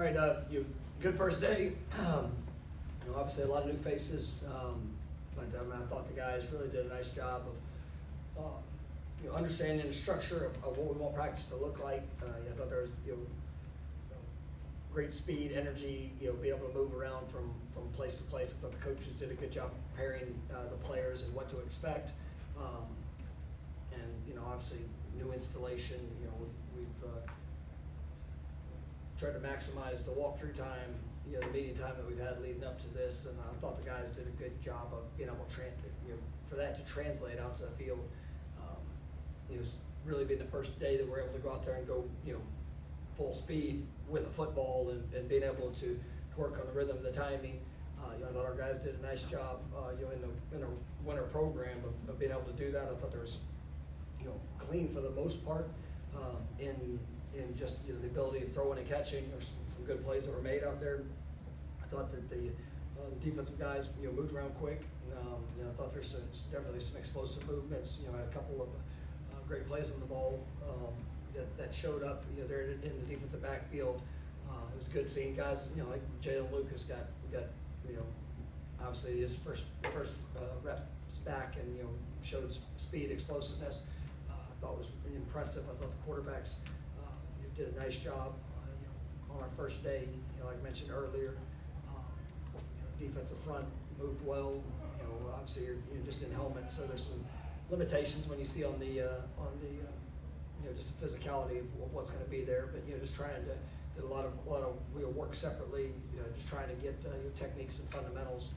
All right, good first day. Obviously a lot of new faces, but I thought the guys really did a nice job of understanding the structure of what we want practice to look like. I thought there was great speed, energy, being able to move around from place to place. I thought the coaches did a good job preparing the players and what to expect. And obviously new installation. We've tried to maximize the walkthrough time, the meeting time that we've had leading up to this, and I thought the guys did a good job of being able to for that to translate out to the field. It's really been the first day that we're able to go out there and go, full speed with a football and being able to work on the rhythm, the timing. I thought our guys did a nice job, in a winter program of being able to do that. I thought there was, clean for the most part, in just the ability of throwing and catching. There's some good plays that were made out there. I thought that the defensive guys, moved around quick. I thought there's definitely some explosive movements. Had a couple of great plays on the ball that showed up. There in the defensive backfield. It was good seeing guys. Like Jalen Lucas got obviously his first reps back and showed speed, explosiveness. I thought was impressive. I thought the quarterbacks did a nice job on our first day. Like I mentioned earlier, defensive front moved well. Obviously you're just in helmets, so there's some limitations when you see on the just the physicality of what's going to be there. But just trying to did a lot of work separately. Just trying to get your techniques and fundamentals,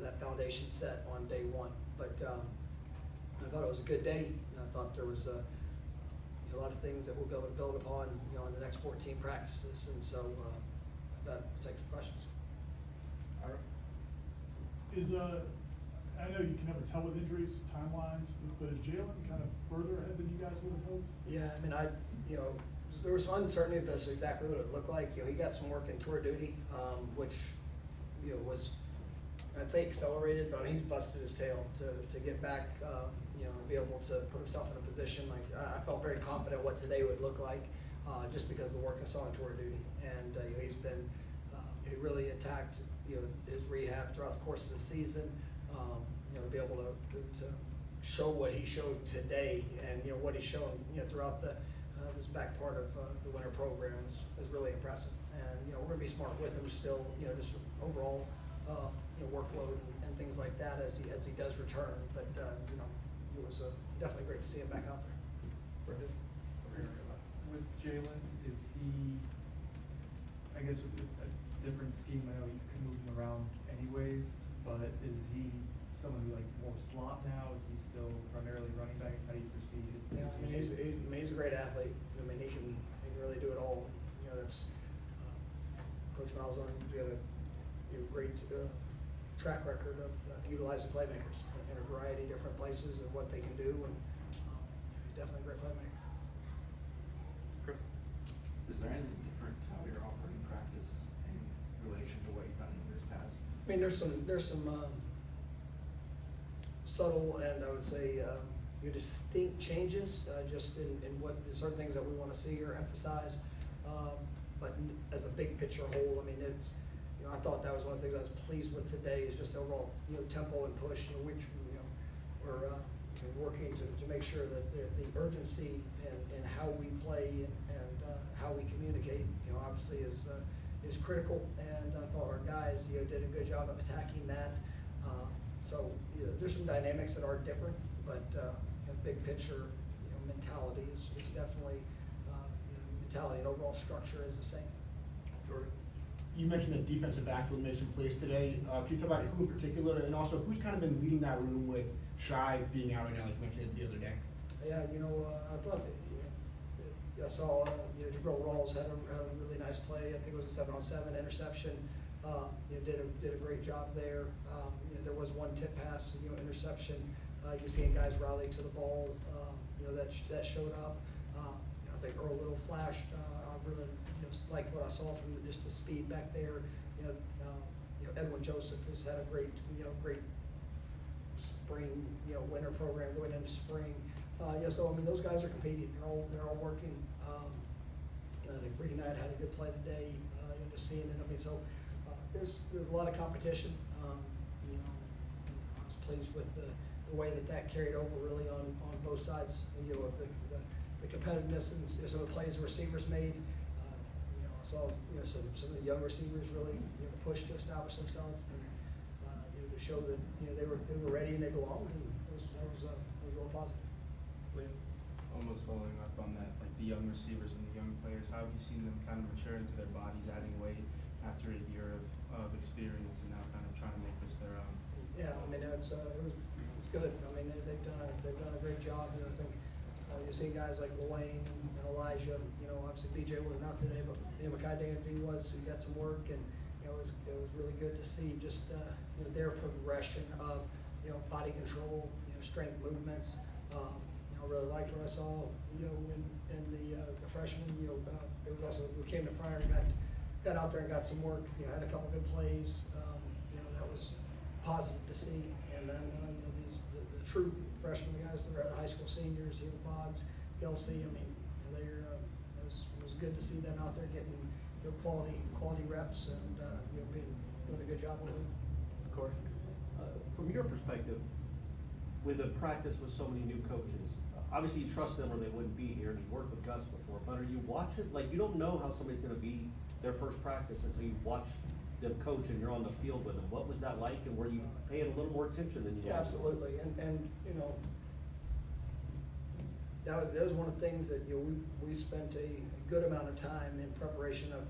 that foundation set on day one. But I thought it was a good day. I thought there was a lot of things that we'll be able to build upon, in the next 14 practices. And so that takes some questions. All right. I know you can never tell with injuries, timelines, but is Jalen kind of further ahead than you guys would have hoped? Yeah, I mean, there was some uncertainty if that's exactly what it looked like. He got some work in tour duty, which, was, I'd say accelerated, but he's busted his tail to get back, and be able to put himself in a position. Like, I felt very confident what today would look like, just because of the work I saw in tour duty. And he's been, he really attacked, his rehab throughout the course of the season. To be able to show what he showed today and what he's shown throughout this back part of the winter program is really impressive. And we're gonna be smart with him still, just overall workload and things like that as he does return. But it was definitely great to see him back out there. With Jalen, is he, I guess with a different scheme, I know you can move him around anyways, but is he someone who more slot now? Is he still primarily running backs? How do you perceive his? Yeah, I mean, he's a great athlete. I mean, he can really do it all. That's Coach Malzahn. He's got a great track record of utilizing playmakers in a variety of different places and what they can do, and he's definitely a great playmaker. Chris, is there anything different how you're operating practice in relation to what you've done in years past? I mean, there's some subtle and I would say distinct changes just in what certain things that we want to see or emphasize. But as a big picture whole, I mean, it's I thought that was one of the things I was pleased with today is just the overall tempo and push, which we're working to make sure that the urgency and how we play and how we communicate, obviously is critical. And I thought our guys did a good job of attacking that. So there's some dynamics that are different, but big picture mentality is definitely mentality and overall structure is the same. Jordan? You mentioned that defensive backfield made some plays today. Can you talk about who in particular, and also who's kind of been leading that room with Shy being out right now, like you mentioned the other day? Yeah, I thought that I saw Jabril Rawls had a really nice play. I think it was a 7-on-7 interception. Did a great job there. There was one tip pass, interception. You're seeing guys rally to the ball. That showed up. I think Earl Little flashed. I really liked what I saw from just the speed back there. Edwin Joseph has had a great spring, winter program going into spring. So I mean, those guys are competing. They're all working. Like Ricky Knight had a good play today, just seeing it. I mean, so there's a lot of competition. You know, I was pleased with the way that carried over really on both sides. You know, of the competitiveness and some of the plays the receivers made. You know, I saw some of the young receivers really push to establish themselves and to show that they were ready and they belonged, and that was real positive. Almost following up on that, like the young receivers and the young players, how have you seen them kind of mature into their bodies, adding weight after a year of experience and now kind of trying to make this their own? Yeah, I mean, it was good. I mean, they've done a great job. You know, I think you see guys like Wayne and Elijah. You know, obviously BJ wasn't out today, but Makai Dancy was. He got some work, and it was really good to see just their progression of body control, strength movements. I really liked what I saw, in the freshmen. It was also, we came to Friar and got out there and got some work. Had a couple good plays. That was positive to see. And then the true freshman guys, the high school seniors, Boggs, Gelsey. I mean, it was good to see them out there getting quality reps and doing a good job with them. Corey? From your perspective, with a practice with so many new coaches, obviously you trust them or they wouldn't be here, and you worked with Gus before, but are you watching, like, you don't know how somebody's gonna be their first practice until you watch them coach and you're on the field with them. What was that like, and were you paying a little more attention than you Yeah, were? absolutely, and that was one of the things that we spent a good amount of time in preparation of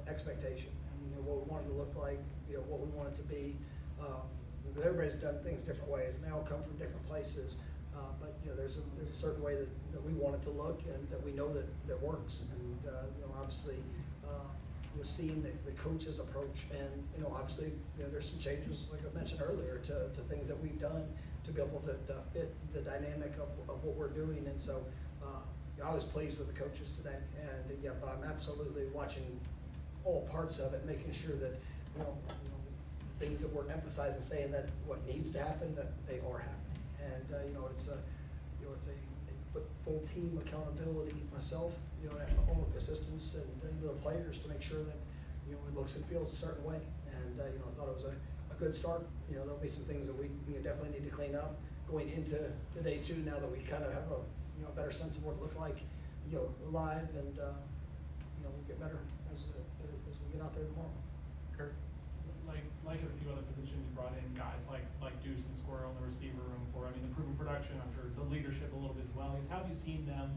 expectation, and what we wanted to look like, what we wanted to be. Because everybody's done things different ways, and they all come from different places. But there's a certain way that we want it to look, and that we know that works. And obviously, we're seeing the coach's approach, and obviously, there's some changes, like I mentioned earlier, to things that we've done to be able to fit the dynamic of what we're doing. And so, I was pleased with the coaches today, and but I'm absolutely watching all parts of it, making sure that things that we're emphasizing, saying that what needs to happen, that they are happening. And it's a full team accountability, myself, and all the assistants and the players, to make sure that it looks and feels a certain way. And I thought it was a good start. There'll be some things that we definitely need to clean up going into day two, now that we kind of have a better sense of what it looked like live, and we'll get better as we get out there tomorrow. Kurt? Like a few other positions, you brought in guys like Deuce and Squirrel in the receiver room for, the proven production, I'm sure the leadership a little bit as well. How have you seen them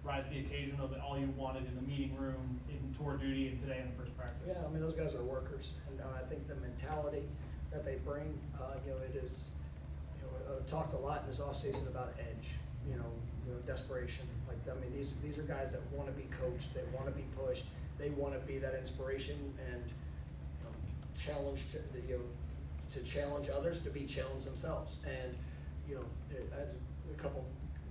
rise to the occasion of all you wanted in the meeting room, in tour duty, and today in the first practice? Yeah, I mean, those guys are workers, and I think the mentality that they bring, it is, I've talked a lot in this offseason about edge, desperation. Like, I mean, these are guys that want to be coached, they want to be pushed, they want to be that inspiration and challenged to challenge others, to be challenged themselves. And I had a couple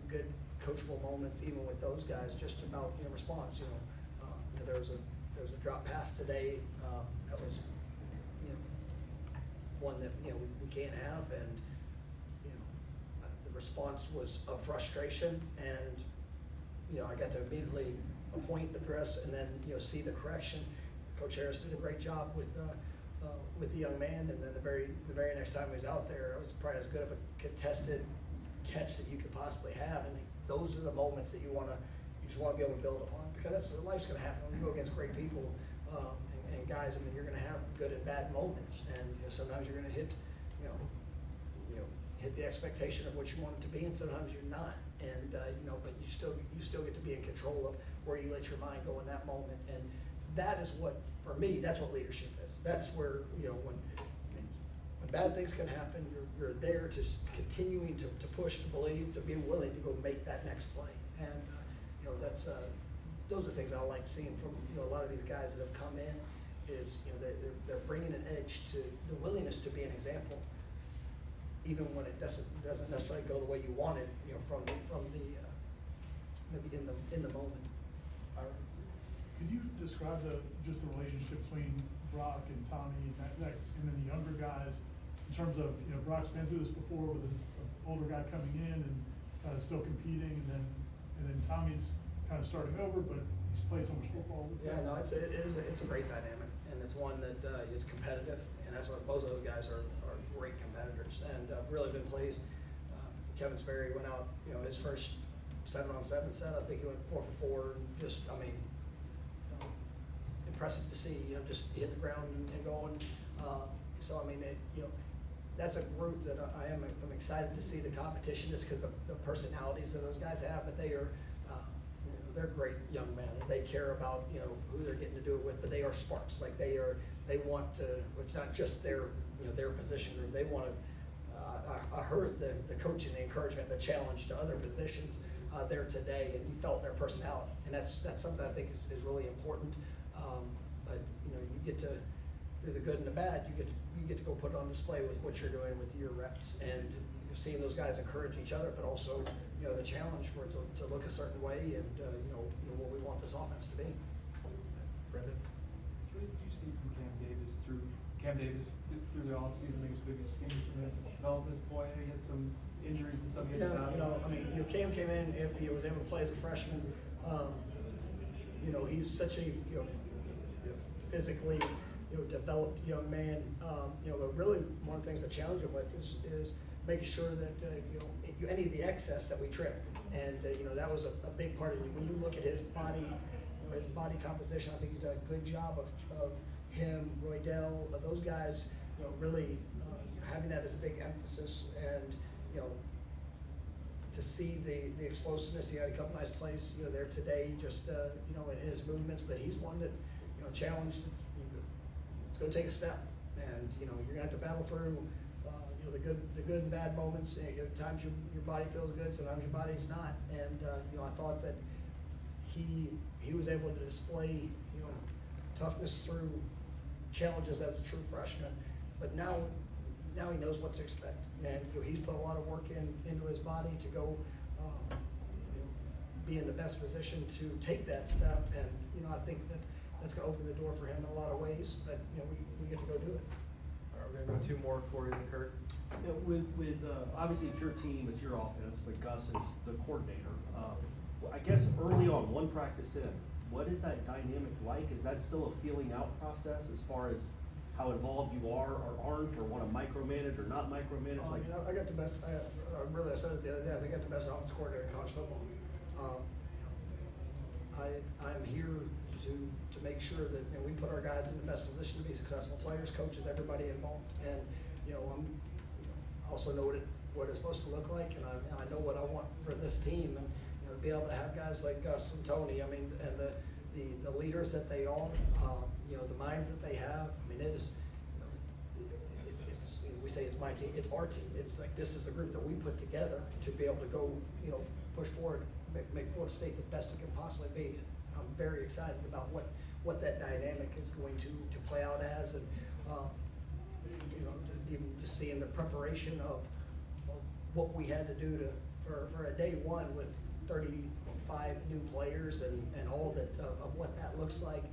good coachable moments even with those guys, just about response. There was a drop pass today that was one that we can't have, and the response was of frustration, and I got to immediately point, address, and then see the correction. Coach Harris did a great job with the young man, and then the very next time he was out there, it was probably as good of a contested catch that you could possibly have. And those are the moments that you just want to be able to build upon, because life's going to happen when you go against great people and guys. I mean, you're going to have good and bad moments, and sometimes you're going to hit hit the expectation of what you want it to be, and sometimes you're not. And but you still get to be in control of where you let your mind go in that moment. And that is what, for me, that's what leadership is. That's where, when bad things can happen, you're there to continuing to push, to believe, to be willing to go make that next play. And, that's, those are things I like seeing from, a lot of these guys that have come in, is, they're bringing an edge to the willingness to be an example, even when it doesn't necessarily go the way you want it, from the maybe in the moment. Could you describe just the relationship between Brock and Tommy and and then the younger guys, in terms of, Brock's been through this before with an older guy coming in and still competing, and then Tommy's kind of starting over, but he's played played so much football. Yeah, no, it's a great dynamic, and it's one that is competitive, and that's what both of those guys are great competitors, and really been pleased. Kevin Sperry went out, his first 7-on-7 set, I think he went 4 for 4, just, impressive to see, just hit the ground and going. So, that's a group that I'm excited to see the competition, just because of the personalities that those guys have, but they are, they're great young men. They care about, who they're getting to do it with, but they are sparks. Like they want to, it's not just their position group. They want to, I heard the coaching, the encouragement, the challenge to other positions there today, and you felt their personality. And that's something I think is really important. But, you get to, through the good and the bad, you get to go put it on display with what you're doing with your reps, and you're seeing those guys encourage each other, but also, the challenge for it to look a certain way, and, what we want this offense to be. Brendan? What did you see from Cam Davis through the offseason? I guess what did you see from him develop this boy? He had some injuries and stuff. Yeah, Cam came in, he was able to play as a freshman. He's such a, physically, developed young man. But really one of the things I challenge him with is making sure that, any of the excess that we trim. And, that was a big part of it. When you look at his body, his body composition, I think he's done a good job of him, Roydell, those guys, really having that as a big emphasis. And, to see the explosiveness, he had a couple nice plays, there today, just, in his movements, but he's one that, challenged, it's gonna take a step, and, you're gonna have to battle through, the good and bad moments. Times your body feels good, sometimes your body's not, and, I thought that he was able to display, toughness through challenges as a true freshman, but now he knows what to expect, and he's put a lot of work into his body to go be in the best position to take that step, and I think that's gonna open the door for him in a lot of ways, but we get to go do it. All right, we're gonna go 2 more, Corey and Kurt. With obviously it's your team, it's your offense, but Gus is the coordinator. I guess early on, one practice in, what is that dynamic like? Is that still a feeling out process as far as how involved you are or aren't, or want to micromanage or not micromanage? I got the best, I said it the other day, I think I got the best offense coordinator in college football. I'm here to make sure that we put our guys in the best position to be successful players, coaches, everybody involved. And, I'm also know what it's supposed to look like, and I know what I want for this team, and, to be able to have guys like Gus and Tony, and the leaders that they are, the minds that they have. It is, we say it's my team, it's our team. It's like, this is the group that we put together to be able to go, push forward, make Florida State the best it can possibly be. I'm very excited about what that dynamic is going to play out as, and, even just seeing the preparation of what we had to do for a day one with 35 new players and all that of what that looks like.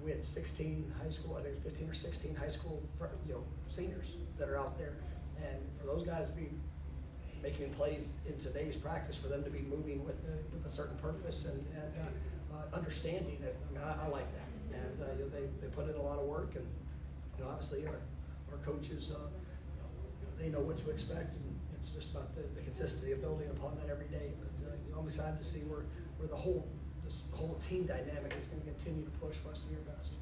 We had 16 high school, I think it was 15 or 16 high school, seniors that are out there, and for those guys to be making plays in today's practice, for them to be moving with a certain purpose and understanding. I like that, and they put in a lot of work, and obviously our coaches, they know what to expect, and it's just about the consistency of building upon that every day. But I'm excited to see where this whole team dynamic is going to continue to push for us to be our best.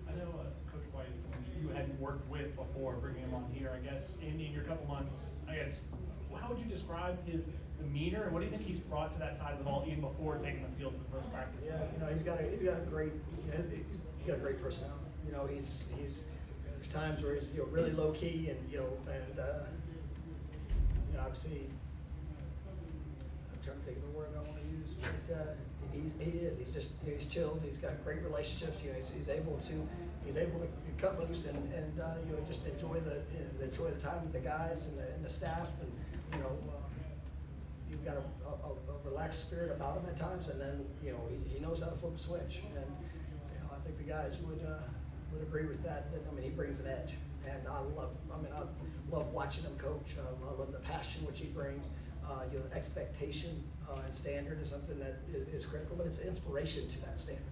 I know Coach White is someone you hadn't worked with before bringing him on here. I guess in your couple months, how would you describe his demeanor, and what do you think he's brought to that side of the ball even before taking the field for the first practice? Yeah, he's got a great personality. There's times where he's really low key, and obviously I'm trying to think of the word I want to use, but he's chilled. He's got great relationships. He's able to cut loose and just enjoy the time with the guys and the staff, and you've got a relaxed spirit about him at times, and then he knows how to flip a switch, and I think the guys would agree with that. He brings an edge, and I love watching him coach. I love the passion which he brings, the expectation and standard is something that is critical, but it's inspiration to that standard.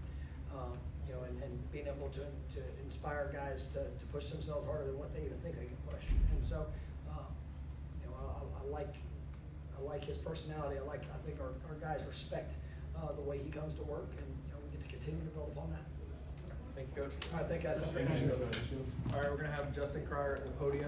You know, and being able to inspire guys to push themselves harder than what they even think they can push. And so, you know, I like his personality. I think our guys respect the way he comes to work, and you know, we get to continue to build upon that. Thank you, Coach. All right, thank you guys. All right, we're gonna have Justin Cryer at the podium.